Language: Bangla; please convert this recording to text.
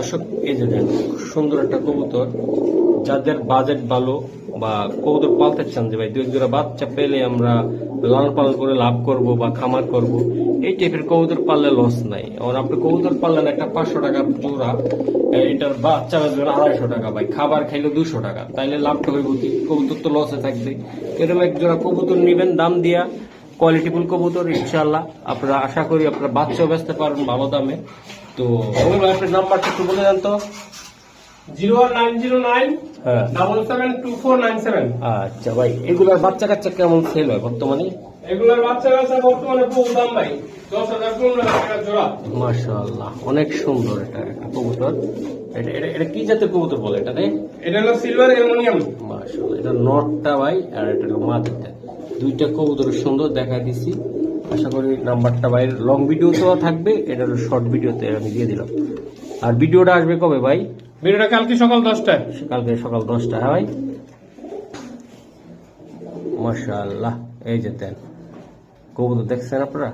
দর্শক এই যে দেখেন সুন্দর একটা কবুতর, যাদের বাজেট ভালো বা কবুতর পালতে চান যে ভাই দু এক জোড়া বাচ্চা পেলে আমরা লালন পালন করে লাভ করব বা খামার করব, এই টাইপের কবুতর পাললে লস নাই। আর আপনি কবুতর পাললেন একটা 500 টাকা জোড়া, এটার বাচ্চা বেচবেন 250 টাকা, ভাই খাবার খাইলে 200 টাকা, তাইলে লাভটা হইব কি? কবুতর তো লসে থাকবে। এরকম এক জোড়া কবুতর নিবেন দাম দিয়া, কোয়ালিটিফুল কবুতর, ইনশাআল্লাহ আপনারা আশা করি আপনারা বাচ্চাও বেচতে পারবেন ভালো দামে। তো আপনার নাম্বারটা একটু বলে দেন তো। 01909 হ্যাঁ 772497। আচ্ছা ভাই, এগুলার বাচ্চা কাচ্চা কেমন সেল হয় বর্তমানে? এগুলোর বাচ্চা কাচ্চা বর্তমানে খুব দাম ভাই, 10,000 15,000 টাকা জোড়া। মাশাআল্লাহ, অনেক সুন্দর এটা একটা কবুতর। এটা কি জাতের কবুতর বলে এটা রে? এটা হলো সিলভার অ্যালুমিনিয়াম। মাশাআল্লাহ, এটা নটটা ভাই আর এটা হলো মাদিটা, দুইটা কবুতর সুন্দর দেখা দিছি। আশা করি নাম্বারটা ভাই লং ভিডিওতেও থাকবে, এটা হলো শর্ট ভিডিওতে আমি দিয়ে দিলাম। আর ভিডিওটা আসবে কবে ভাই? ভিডিওটা কালকে সকাল 10টায়। কালকে সকাল 10টা। হ্যাঁ ভাই, মাশাআল্লাহ, এই যে দেন কবুতর দেখছেন আপনারা।